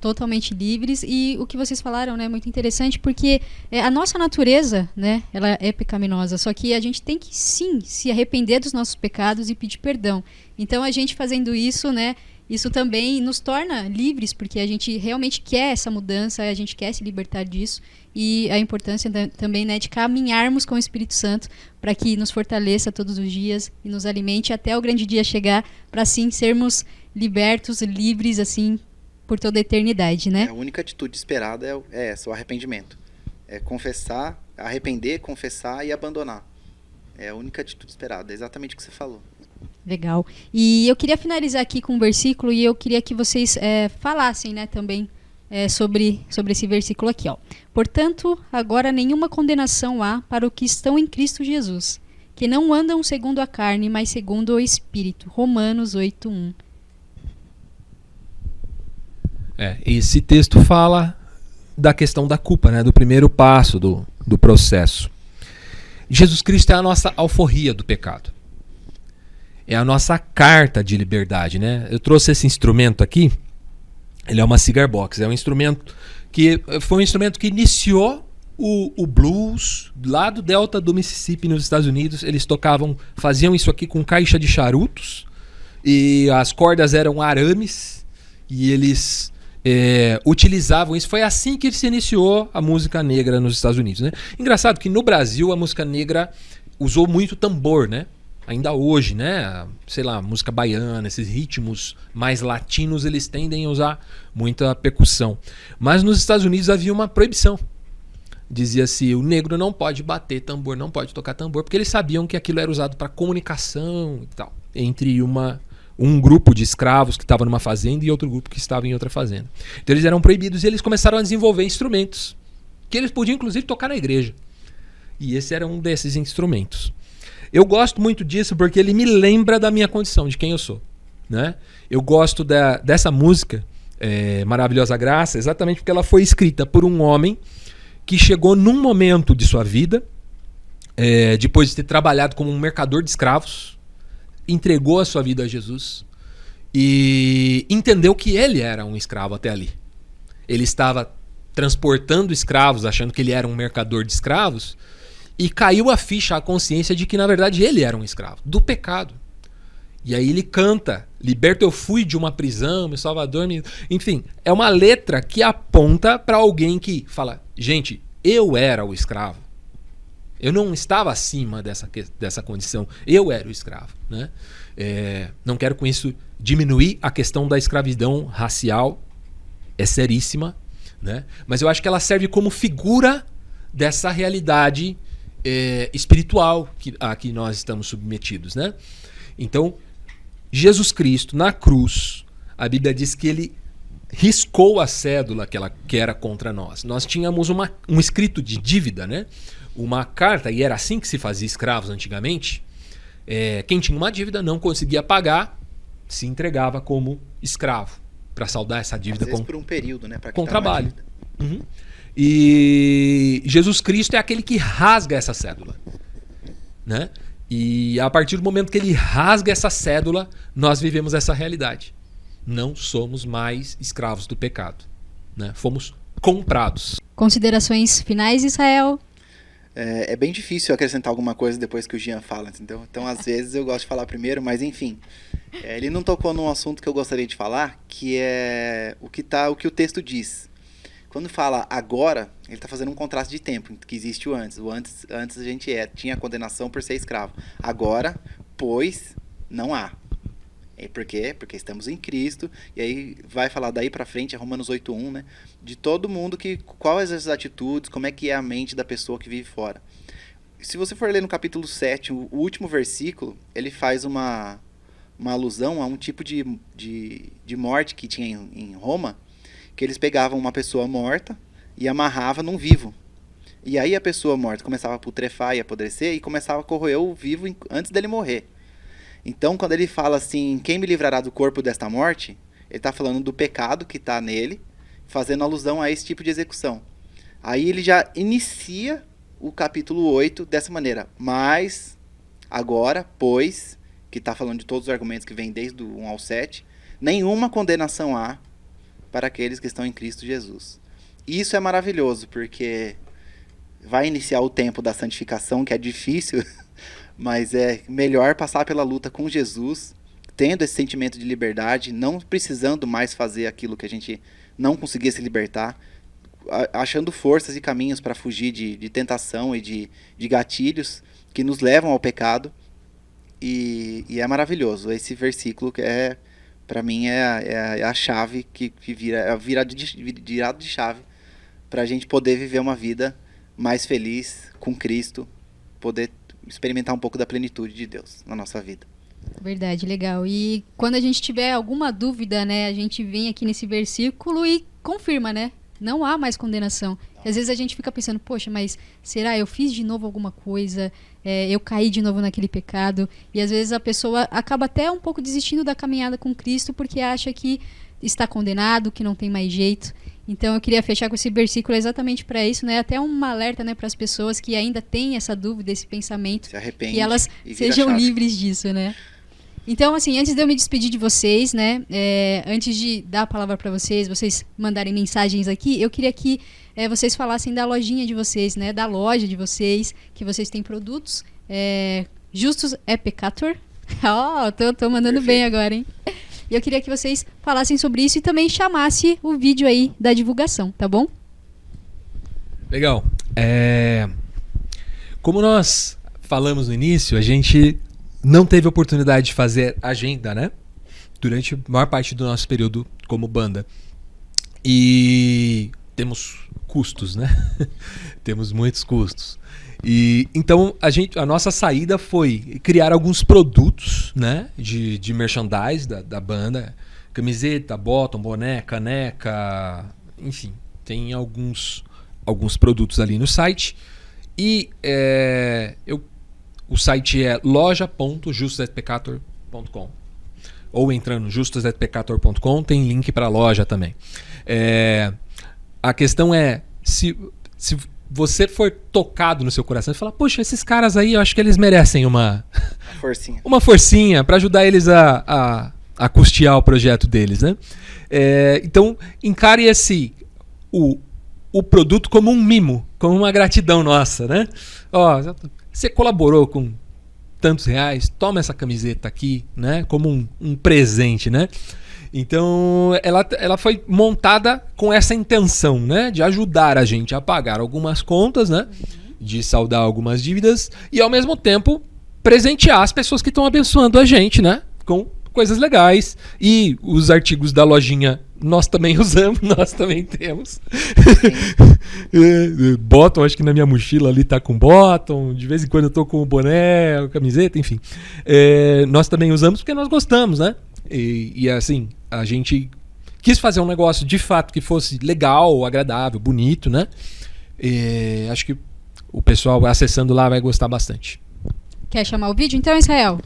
Totalmente livres. E o que vocês falaram, né, é muito interessante, porque a nossa natureza, né, ela é pecaminosa, só que a gente tem que sim se arrepender dos nossos pecados e pedir perdão. Então a gente fazendo isso, né, isso também nos torna livres, porque a gente realmente quer essa mudança, a gente quer se libertar disso, e a importância também, né, de caminharmos com o Espírito Santo para que nos fortaleça todos os dias e nos alimente até o grande dia chegar, para assim sermos libertos, livres, assim, por toda a eternidade, né? A única atitude esperada é essa, o arrependimento. É confessar, arrepender, confessar e abandonar. É a única atitude esperada, é exatamente o que você falou. Legal. E eu queria finalizar aqui com um versículo e eu queria que vocês falassem, né, também sobre esse versículo aqui, ó. Portanto, agora nenhuma condenação há para os que estão em Cristo Jesus, que não andam segundo a carne, mas segundo o Espírito. Romanos 8:1. Esse texto fala da questão da culpa, né? Do primeiro passo do processo. Jesus Cristo é a nossa alforria do pecado. É a nossa carta de liberdade, né? Eu trouxe esse instrumento aqui. Ele é uma cigar box. É um instrumento que foi um instrumento que iniciou o blues lá do delta do Mississippi nos Estados Unidos. Eles faziam isso aqui com caixa de charutos e as cordas eram arames e eles utilizavam isso. Foi assim que se iniciou a música negra nos Estados Unidos, né? Engraçado que no Brasil a música negra usou muito tambor, né? Ainda hoje, né? Sei lá, música baiana, esses ritmos mais latinos, eles tendem a usar muita percussão. Mas nos Estados Unidos havia uma proibição. Dizia-se, o negro não pode bater tambor, não pode tocar tambor, porque eles sabiam que aquilo era usado para comunicação e tal, entre um grupo de escravos que estava numa fazenda e outro grupo que estava em outra fazenda. Então eles eram proibidos e eles começaram a desenvolver instrumentos que eles podiam inclusive tocar na igreja. E esse era um desses instrumentos. Eu gosto muito disso porque ele me lembra da minha condição, de quem eu sou, né? Eu gosto dessa música, Maravilhosa Graça, exatamente porque ela foi escrita por um homem que chegou num momento de sua vida, depois de ter trabalhado como um mercador de escravos, entregou a sua vida a Jesus e entendeu que ele era um escravo até ali. Ele estava transportando escravos, achando que ele era um mercador de escravos, e caiu a ficha, a consciência de que na verdade ele era um escravo, do pecado. E aí ele canta, liberto eu fui de uma prisão, meu Salvador me... Enfim, é uma letra que aponta para alguém que fala, gente, eu era o escravo. Eu não estava acima dessa condição, eu era o escravo, né? Não quero com isso diminuir a questão da escravidão racial, é seríssima, né? Mas eu acho que ela serve como figura dessa realidade espiritual a que nós estamos submetidos, né? Então, Jesus Cristo, na cruz, a Bíblia diz que ele riscou a cédula que era contra nós. Nós tínhamos um escrito de dívida, né? Uma carta, e era assim que se fazia escravos antigamente. Quem tinha uma dívida não conseguia pagar, se entregava como escravo para saldar essa dívida. Às vezes por um período, né? Pra com trabalho. Uhum. E Jesus Cristo é aquele que rasga essa cédula, né? E a partir do momento que ele rasga essa cédula, nós vivemos essa realidade. Não somos mais escravos do pecado, né? Fomos comprados. Considerações finais, Israel? É bem difícil acrescentar alguma coisa depois que o Jean fala, entendeu? Então, às vezes, eu gosto de falar primeiro, mas enfim. Ele não tocou num assunto que eu gostaria de falar, que é o que o texto diz. Quando fala agora, ele está fazendo um contraste de tempo, que existe o antes. Antes a gente tinha condenação por ser escravo. Agora, pois, não há. Por quê? Porque estamos em Cristo. E aí vai falar daí para frente, Romanos 8:1, né? De todo mundo, quais as atitudes, como é que é a mente da pessoa que vive fora. Se você for ler no capítulo 7, o último versículo, ele faz uma alusão a um tipo de morte que tinha em Roma, que eles pegavam uma pessoa morta e amarravam num vivo. E aí a pessoa morta começava a putrefar e apodrecer e começava a corroer o vivo antes dele morrer. Então, quando ele fala assim, quem me livrará do corpo desta morte, ele está falando do pecado que está nele, fazendo alusão a esse tipo de execução. Aí ele já inicia o capítulo 8 dessa maneira. Mas, agora, pois, que está falando de todos os argumentos que vêm desde o 1 ao 7, nenhuma condenação há para aqueles que estão em Cristo Jesus. E isso é maravilhoso, porque vai iniciar o tempo da santificação, que é difícil, mas é melhor passar pela luta com Jesus, tendo esse sentimento de liberdade, não precisando mais fazer aquilo que a gente não conseguia se libertar, achando forças e caminhos para fugir de tentação e de gatilhos que nos levam ao pecado. E é maravilhoso. Esse versículo que para mim é a chave que vira, é a virada de chave para a gente poder viver uma vida mais feliz com Cristo, poder experimentar um pouco da plenitude de Deus na nossa vida. Verdade, legal. E quando a gente tiver alguma dúvida, né, a gente vem aqui nesse versículo e confirma, né? Não há mais condenação. E às vezes a gente fica pensando, poxa, mas será eu fiz de novo alguma coisa? Eu caí de novo naquele pecado? E às vezes a pessoa acaba até um pouco desistindo da caminhada com Cristo porque acha que está condenado, que não tem mais jeito. Então eu queria fechar com esse versículo exatamente para isso, né? Até um alerta, né, para as pessoas que ainda têm essa dúvida, esse pensamento, Se arrepende que elas e vira sejam chave. livres disso, né? Então, assim, antes de eu me despedir de vocês, né, antes de dar a palavra para vocês mandarem mensagens aqui, eu queria que vocês falassem da lojinha de vocês, né, da loja de vocês, que vocês têm produtos. Justus é Peccator. Ó, tô mandando bem agora, hein? E eu queria que vocês falassem sobre isso e também chamasse o vídeo aí da divulgação, tá bom? Legal. Como nós falamos no início, a gente não teve oportunidade de fazer agenda, né? Durante a maior parte do nosso período como banda. E temos custos, né? Temos muitos custos. E então a nossa saída foi criar alguns produtos, né, de merchandise da banda, camiseta, bottom, boné, caneca, enfim, tem alguns produtos ali no site. E o site é loja.justusatpeccator.com, ou entrando no justusatpeccator.com tem link para a loja também. A questão é se você for tocado no seu coração e falar, poxa, esses caras aí, eu acho que eles merecem uma forcinha para ajudar eles a custear o projeto deles, né? Então, encare o produto como um mimo, como uma gratidão nossa, né? Ó, você colaborou com tantos reais, toma essa camiseta aqui, né? Como um presente, né? Então, ela foi montada com essa intenção, né? De ajudar a gente a pagar algumas contas, né? De saldar algumas dívidas e, ao mesmo tempo, presentear as pessoas que estão abençoando a gente, né? Com coisas legais. E os artigos da lojinha nós também usamos, nós também temos. Bottom, acho que na minha mochila ali tá com bottom. De vez em quando eu tô com o boné, camiseta, enfim. Nós também usamos porque nós gostamos, né? E assim, a gente quis fazer um negócio de fato que fosse legal, agradável, bonito, né? Acho que o pessoal acessando lá vai gostar bastante. Quer chamar o vídeo? Então, Israel.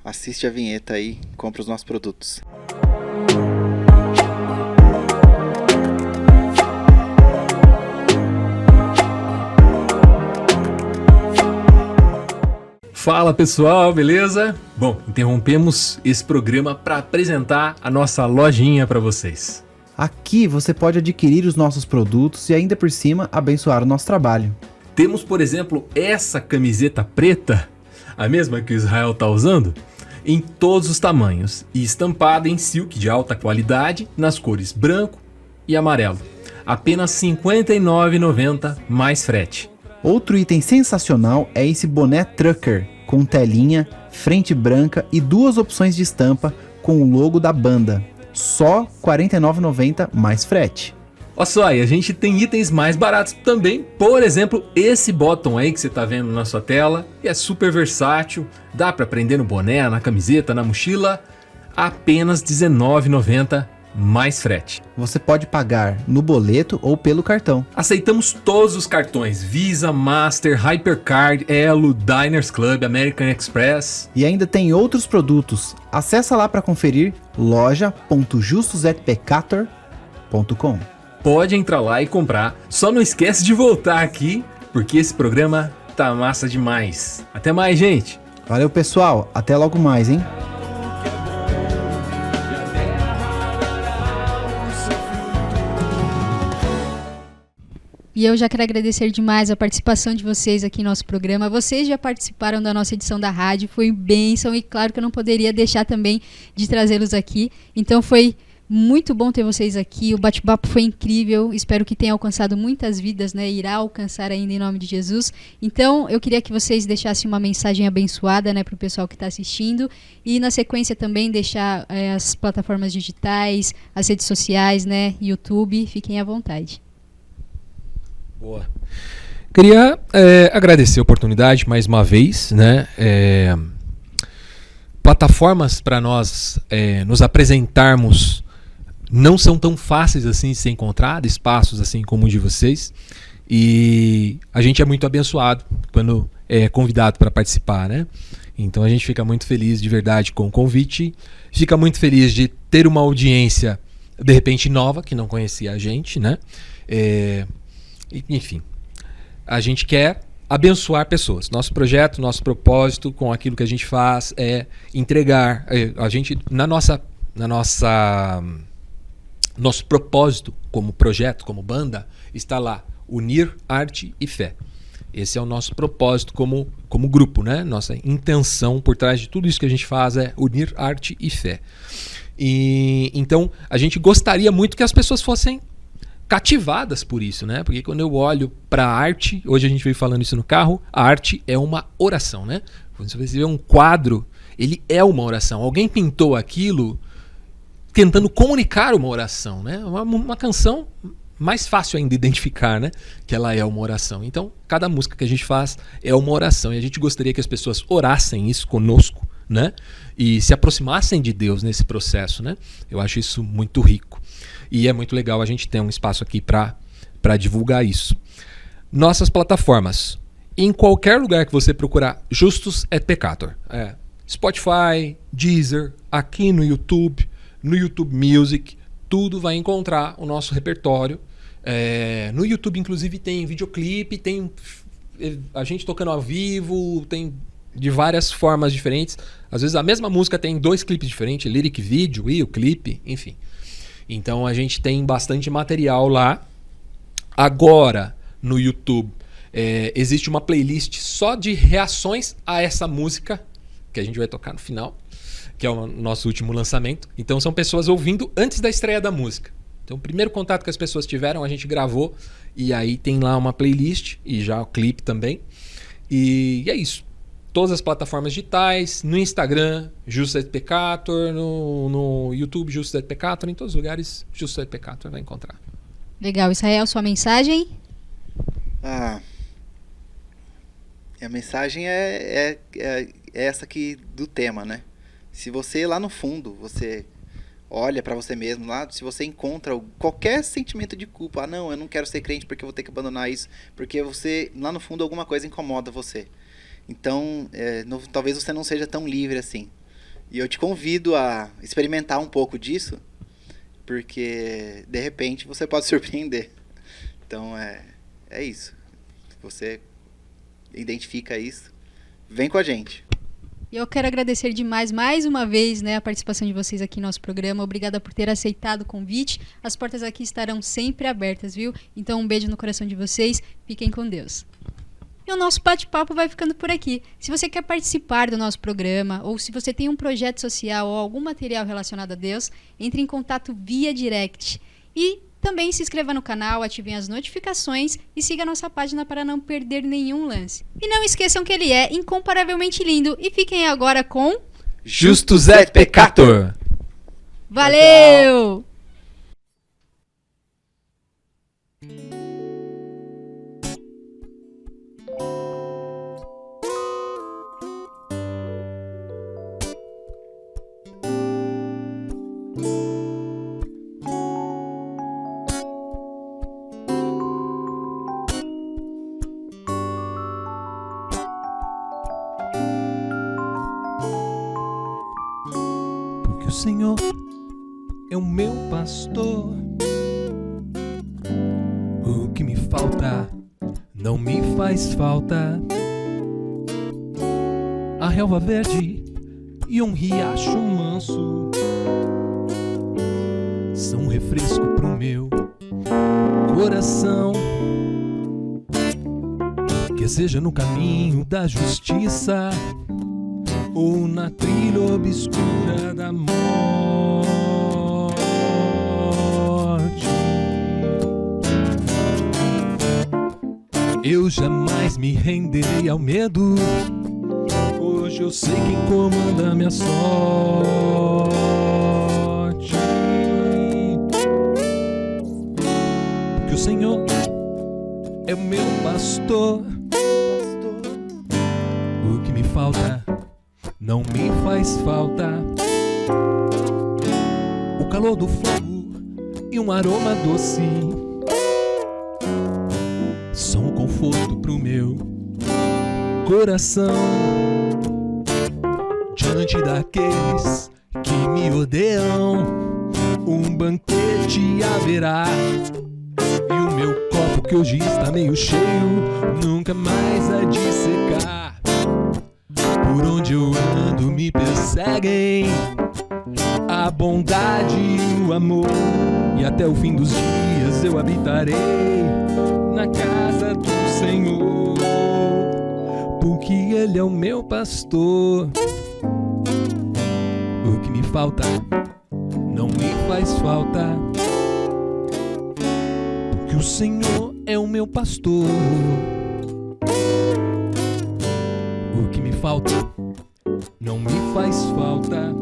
Assiste a vinheta aí, compra os nossos produtos. Fala pessoal, beleza? Bom, interrompemos esse programa para apresentar a nossa lojinha para vocês. Aqui você pode adquirir os nossos produtos e ainda por cima abençoar o nosso trabalho. Temos, por exemplo, essa camiseta preta, a mesma que o Israel está usando, em todos os tamanhos e estampada em silk de alta qualidade nas cores branco e amarelo. Apenas R$ 59,90 mais frete. Outro item sensacional é esse boné trucker, com telinha, frente branca e duas opções de estampa com o logo da banda. Só R$ 49,90 mais frete. Olha só, e a gente tem itens mais baratos também. Por exemplo, esse bottom aí que você está vendo na sua tela. E é super versátil, dá para prender no boné, na camiseta, na mochila. Apenas R$ 19,90 mais frete. Você pode pagar no boleto ou pelo cartão. Aceitamos todos os cartões: Visa, Master, Hypercard, Elo, Diners Club, American Express. E ainda tem outros produtos. Acessa lá para conferir loja.justusatpeccator.com. Pode entrar lá e comprar. Só não esquece de voltar aqui, porque esse programa tá massa demais. Até mais, gente. Valeu, pessoal. Até logo mais, hein? E eu já quero agradecer demais a participação de vocês aqui no nosso programa. Vocês já participaram da nossa edição da rádio, foi bênção e claro que eu não poderia deixar também de trazê-los aqui. Então foi muito bom ter vocês aqui, o bate-papo foi incrível, espero que tenha alcançado muitas vidas, né? Irá alcançar ainda em nome de Jesus. Então eu queria que vocês deixassem uma mensagem abençoada, né, para o pessoal que está assistindo e na sequência também deixar as plataformas digitais, as redes sociais, né, YouTube, fiquem à vontade. Boa. Queria agradecer a oportunidade mais uma vez, né? Plataformas para nós nos apresentarmos não são tão fáceis assim de ser encontrado, espaços assim como o de vocês, e a gente é muito abençoado quando é convidado para participar, né? Então a gente fica muito feliz de verdade com o convite, fica muito feliz de ter uma audiência de repente nova, que não conhecia a gente, né? Enfim, a gente quer abençoar pessoas. Nosso projeto, nosso propósito com aquilo que a gente faz é entregar. A gente, nosso propósito como projeto, como banda, está lá: unir arte e fé. Esse é o nosso propósito como grupo, né? Nossa intenção por trás de tudo isso que a gente faz é unir arte e fé. E então a gente gostaria muito que as pessoas fossem cativadas por isso, né? Porque quando eu olho para a arte, hoje a gente veio falando isso no carro, a arte é uma oração, né? Quando você vê um quadro, ele é uma oração. Alguém pintou aquilo tentando comunicar uma oração, né? Uma canção mais fácil ainda identificar, né? Que ela é uma oração. Então, cada música que a gente faz é uma oração e a gente gostaria que as pessoas orassem isso conosco, né? E se aproximassem de Deus nesse processo, né? Eu acho isso muito rico. E é muito legal a gente ter um espaço aqui para divulgar isso. Nossas plataformas. Em qualquer lugar que você procurar Justus et Peccator. Spotify, Deezer, aqui no YouTube Music, tudo vai encontrar o nosso repertório. No YouTube, inclusive, tem videoclipe, tem a gente tocando ao vivo, tem de várias formas diferentes. Às vezes a mesma música tem 2 clipes diferentes, lyric video e o clipe, enfim. Então a gente tem bastante material lá. Agora, no YouTube, existe uma playlist só de reações a essa música, que a gente vai tocar no final, que é o nosso último lançamento. Então são pessoas ouvindo antes da estreia da música. Então o primeiro contato que as pessoas tiveram, a gente gravou, e aí tem lá uma playlist, e já o clipe também. E é isso. Todas as plataformas digitais, no Instagram, Justus et Peccator, no YouTube, Justus et Peccator, em todos os lugares, Justus et Peccator vai encontrar. Legal. Israel, sua mensagem? A mensagem é essa aqui do tema, né? Se você lá no fundo, você olha pra você mesmo lá, se você encontra qualquer sentimento de culpa, não, eu não quero ser crente porque eu vou ter que abandonar isso, porque você, lá no fundo, alguma coisa incomoda você. Então, talvez você não seja tão livre assim. E eu te convido a experimentar um pouco disso, porque, de repente, você pode surpreender. Então, é isso. Você identifica isso, vem com a gente. E eu quero agradecer demais, mais uma vez, né, a participação de vocês aqui no nosso programa. Obrigada por ter aceitado o convite. As portas aqui estarão sempre abertas, viu? Então, um beijo no coração de vocês. Fiquem com Deus. E o nosso bate-papo vai ficando por aqui. Se você quer participar do nosso programa, ou se você tem um projeto social ou algum material relacionado a Deus, entre em contato via direct. E também se inscreva no canal, ativem as notificações e siga a nossa página para não perder nenhum lance. E não esqueçam que ele é incomparavelmente lindo. E fiquem agora com... Justus et Peccator! Valeu! Porque o Senhor é o meu pastor. O que me falta não me faz falta. A relva verde e um riacho manso são um refresco pro meu coração. Quer seja no caminho da justiça ou na trilha obscura da morte, eu jamais me renderei ao medo. Hoje eu sei quem comanda minha sorte. Porque o Senhor é o meu pastor. O que me falta não me faz falta. O calor do fogo e um aroma doce são um conforto pro meu coração. Diante daqueles que me odeiam, um banquete banquete haverá. E o meu copo que hoje está meio cheio nunca mais há de secar. Por onde eu ando me perseguem a bondade e o amor, e até o fim dos dias eu habitarei na casa do Senhor, porque Ele é o meu pastor. O que me falta não me faz falta, porque o Senhor é o meu pastor. O que me falta não me faz falta.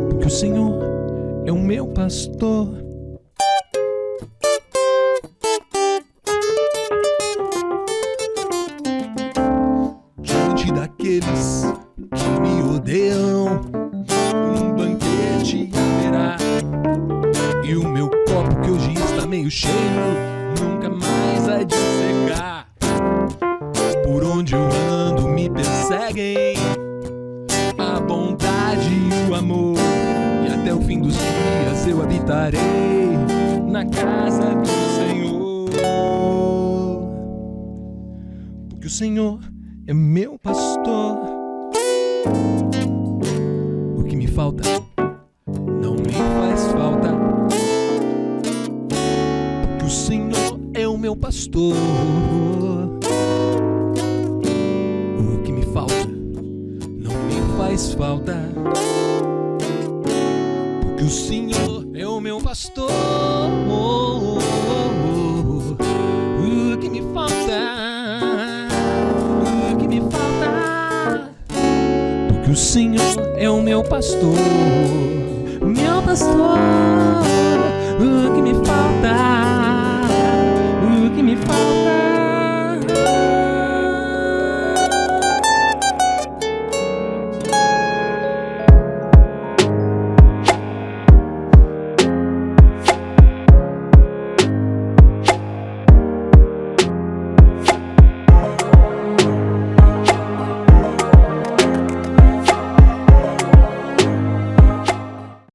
Porque o Senhor é o meu pastor. Diante daqueles que me odeiam, um banquete haverá. E o meu copo que hoje está meio cheio nunca mais há de secar. Por onde eu ando me perseguem a bondade e o amor, e até o fim dos dias eu habitarei na casa do Senhor. Porque o Senhor é meu pastor. O que me falta não me faz falta, porque o Senhor é o meu pastor. O que me falta não me faz falta, porque o Senhor é o meu pastor. O que me falta, o que me falta, porque o Senhor é o meu pastor. Meu pastor.